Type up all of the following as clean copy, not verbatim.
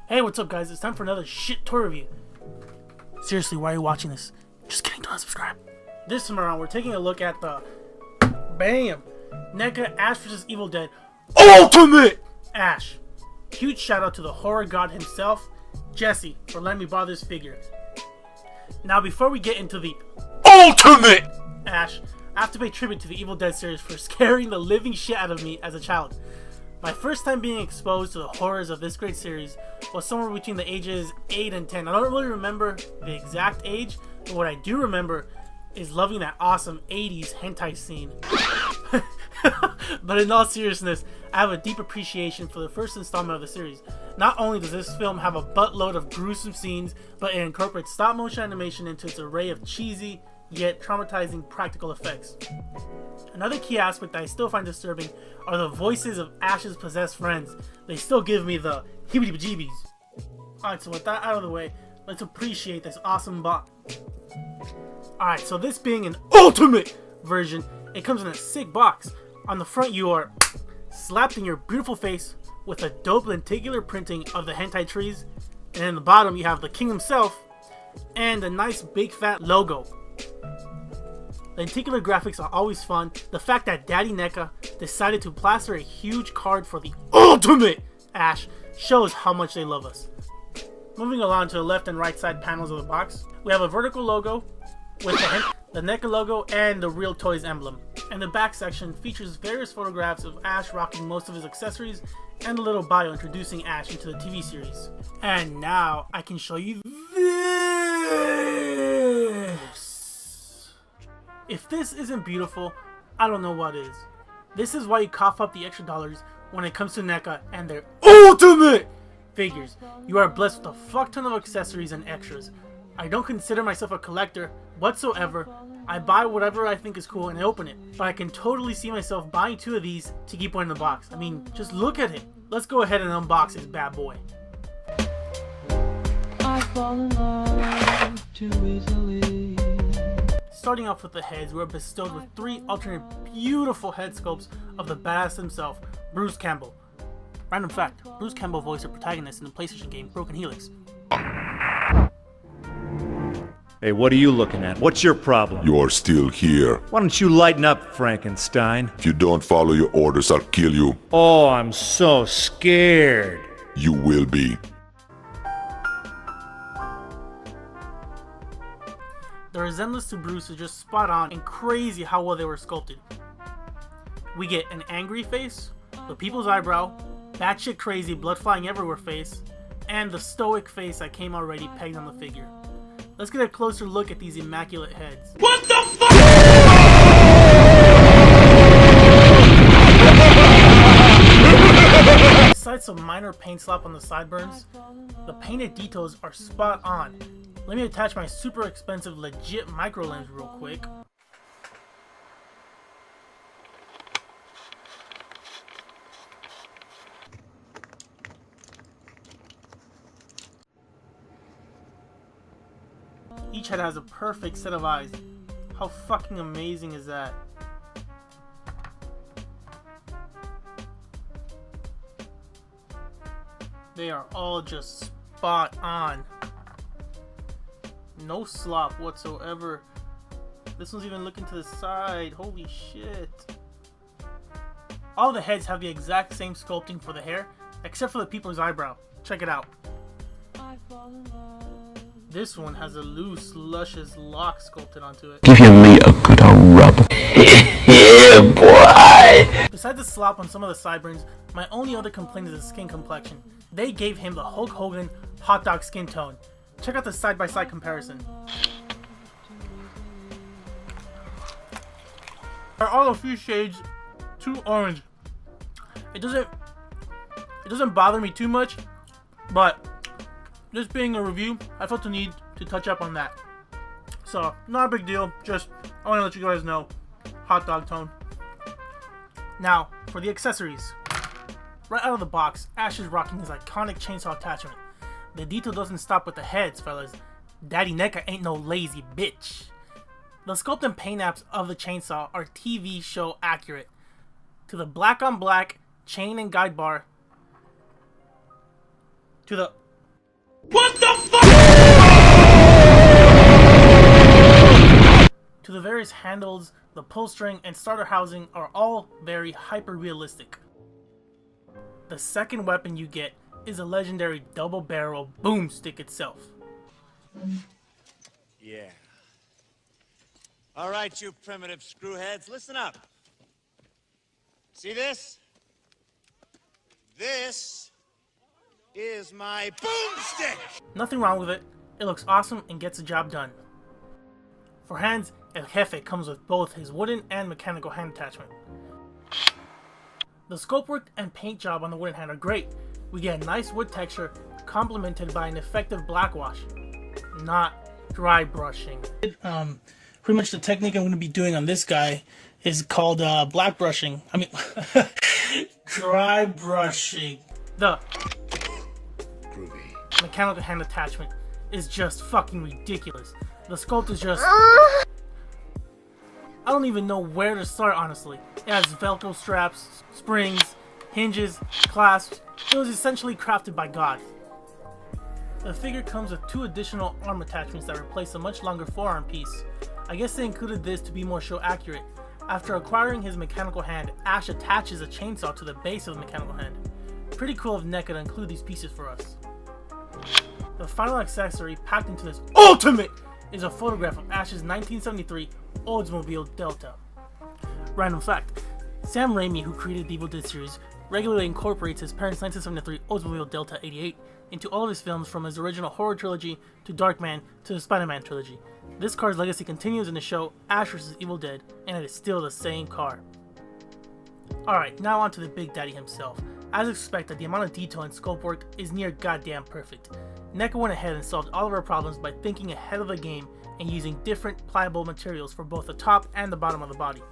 Hey, what's up guys? It's time for another shit toy review. Seriously, why are you watching this? Just kidding, don't subscribe. This time around, we're taking a look at the BAM! Neca Ash vs. Evil Dead Ultimate Ash. Huge shout out to the horror god himself, Jesse, for letting me borrow this figure. Now before we get into the Ultimate Ash, I have to pay tribute to the Evil Dead series for scaring the living shit out of me as a child. My first time being exposed to the horrors of this great series was somewhere between the ages 8 and 10. I don't really remember the exact age, but what I do remember is loving that awesome 80s hentai scene. But in all seriousness, I have a deep appreciation for the first installment of the series. Not only does this film have a buttload of gruesome scenes, but it incorporates stop motion animation into its array of cheesy, yet traumatizing practical effects. Another key aspect that I still find disturbing are the voices of Ash's possessed friends. They still give me the heebie-jeebies. Alright, so with that out of the way, let's appreciate this awesome box. Alright, so this being an ultimate version, it comes in a sick box. On the front you are slapped in your beautiful face with a dope lenticular printing of the hentai trees, and in the bottom you have the king himself and a nice big fat logo. Lenticular graphics are always fun. The fact that Daddy Neca decided to plaster a huge card for the Ultimate Ash shows how much they love us. Moving along to the left and right side panels of the box, we have a vertical logo with the Neca logo and the Real Toys emblem. And the back section features various photographs of Ash rocking most of his accessories and a little bio introducing Ash into the TV series. And now I can show you this. If this isn't beautiful, I don't know what is. This is why you cough up the extra dollars when it comes to NECA and their ultimate figures. You are blessed with a fuck ton of accessories and extras. I don't consider myself a collector whatsoever. I buy whatever I think is cool and I open it. But I can totally see myself buying 2 of these to keep one in the box. I mean, just look at it. Let's go ahead and unbox this bad boy. I fall in love too easily. Starting off with the heads, we're bestowed with 3 alternate beautiful head sculpts of the badass himself, Bruce Campbell. Random fact, Bruce Campbell voiced a protagonist in the PlayStation game Broken Helix. Hey, what are you looking at? What's your problem? You're still here. Why don't you lighten up, Frankenstein? If you don't follow your orders, I'll kill you. Oh, I'm so scared. You will be. The resemblance to Bruce is just spot on and crazy how well they were sculpted. We get an angry face, the people's eyebrow, batshit crazy blood flying everywhere face, and the stoic face that came already pegged on the figure. Let's get a closer look at these immaculate heads. What the fuck?! Besides some minor paint slap on the sideburns, the painted details are spot on. Let me attach my super expensive legit micro lens real quick. Each head has a perfect set of eyes. How fucking amazing is that? They are all just spot on. No slop whatsoever. This one's even looking to the side. Holy shit. All the heads have the exact same sculpting for the hair, except for the people's eyebrow. Check it out. This one has a loose, luscious lock sculpted onto it. Give me a good rub. Yeah, boy. Besides the slop on some of the sideburns, my only other complaint is the skin complexion. They gave him the Hulk Hogan hot dog skin tone. Check out the side-by-side comparison. They're all a few shades too orange. It doesn't bother me too much, but this being a review, I felt the need to touch up on that. So, not a big deal, just I want to let you guys know, hot dog tone. Now, for the accessories. Right out of the box, Ash is rocking his iconic chainsaw attachment. The detail doesn't stop with the heads, fellas. Daddy Neca ain't no lazy bitch. The sculpt and paint apps of the chainsaw are TV show accurate. To the black on black chain and guide bar, to the What the fuck? To the various handles, the pull string, and starter housing are all very hyper-realistic. The second weapon you get is a legendary double-barrel boomstick itself. Yeah. All right, you primitive screwheads, listen up. See this? This is my boomstick! Nothing wrong with it. It looks awesome and gets the job done. For hands, El Jefe comes with both his wooden and mechanical hand attachment. The sculpt work and paint job on the wooden hand are great. We get a nice wood texture complemented by an effective black wash, not dry brushing. Pretty much the technique I'm going to be doing on this guy is called black brushing. I mean, dry brushing. The mechanical hand attachment is just fucking ridiculous. The sculpt is just... I don't even know where to start, honestly. It has Velcro straps, springs, hinges, clasps. It was essentially crafted by God. The figure comes with 2 additional arm attachments that replace a much longer forearm piece. I guess they included this to be more show accurate. After acquiring his mechanical hand, Ash attaches a chainsaw to the base of the mechanical hand. Pretty cool of Neca to include these pieces for us. The final accessory packed into this ultimate is a photograph of Ash's 1973 Oldsmobile Delta. Random fact, Sam Raimi, who created the Evil Dead series, regularly incorporates his parents' 1973 Oldsmobile Delta 88 into all of his films, from his original horror trilogy to Darkman to the Spider-Man trilogy. This car's legacy continues in the show Ash vs. Evil Dead, and it is still the same car. Alright, now on to the Big Daddy himself. As expected, the amount of detail and sculpt work is near goddamn perfect. Neca went ahead and solved all of our problems by thinking ahead of the game and using different pliable materials for both the top and the bottom of the body.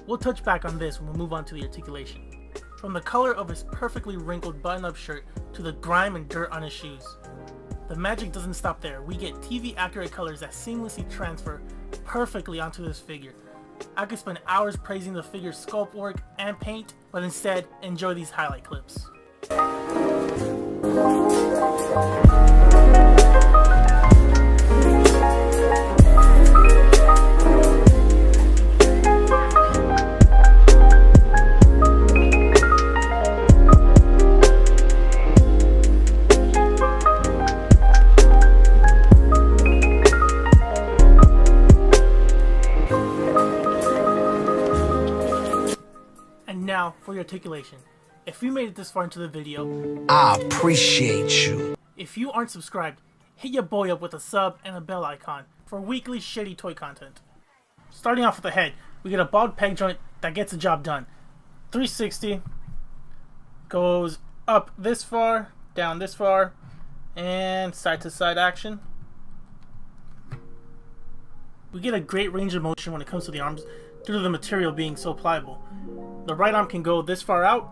We'll touch back on this when we move on to the articulation. From the color of his perfectly wrinkled button-up shirt to the grime and dirt on his shoes. The magic doesn't stop there. We get TV accurate colors that seamlessly transfer perfectly onto this figure. I could spend hours praising the figure's sculpt work and paint, but instead enjoy these highlight clips. And now for your articulation. If you made it this far into the video, I appreciate you. If you aren't subscribed, hit your boy up with a sub and a bell icon for weekly shitty toy content. Starting off with the head, we get a bald peg joint that gets the job done. 360, goes up this far, down this far, and side to side action. We get a great range of motion when it comes to the arms due to the material being so pliable. The right arm can go this far out,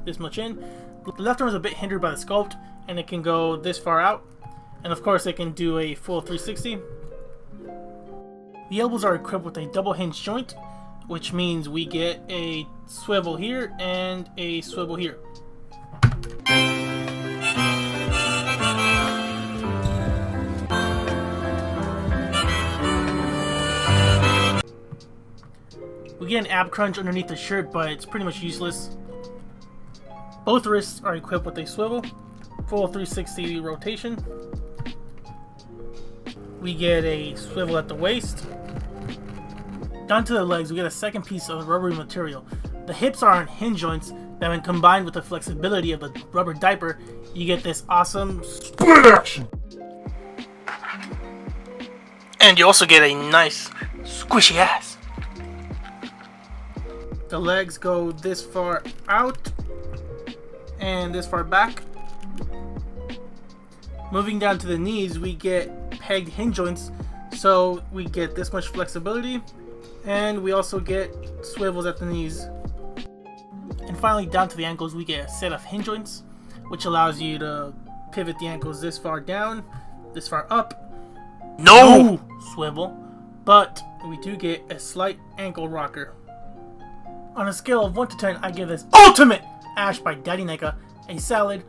this much in. The left arm is a bit hindered by the sculpt, and it can go this far out, and of course it can do a full 360. The elbows are equipped with a double hinge joint, which means we get a swivel here and a swivel here. We get an ab crunch underneath the shirt, but it's pretty much useless. Both wrists are equipped with a swivel, full 360 rotation. We get a swivel at the waist. Down to the legs, we get a second piece of rubbery material. The hips are on hinge joints that, when combined with the flexibility of the rubber diaper, you get this awesome split action. And you also get a nice squishy ass. The legs go this far out and this far back. Moving down to the knees, we get pegged hinge joints, so we get this much flexibility, and we also get swivels at the knees. And finally, down to the ankles, we get a set of hinge joints, which allows you to pivot the ankles this far down, this far up. No swivel, but we do get a slight ankle rocker. On a scale of 1 to 10, I give this ultimate Ash by Daddy Neca a solid,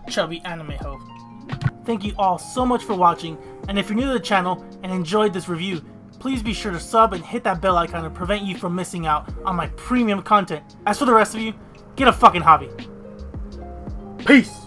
chubby anime hoe. Thank you all so much for watching, and if you're new to the channel and enjoyed this review, please be sure to sub and hit that bell icon to prevent you from missing out on my premium content. As for the rest of you, get a fucking hobby. Peace!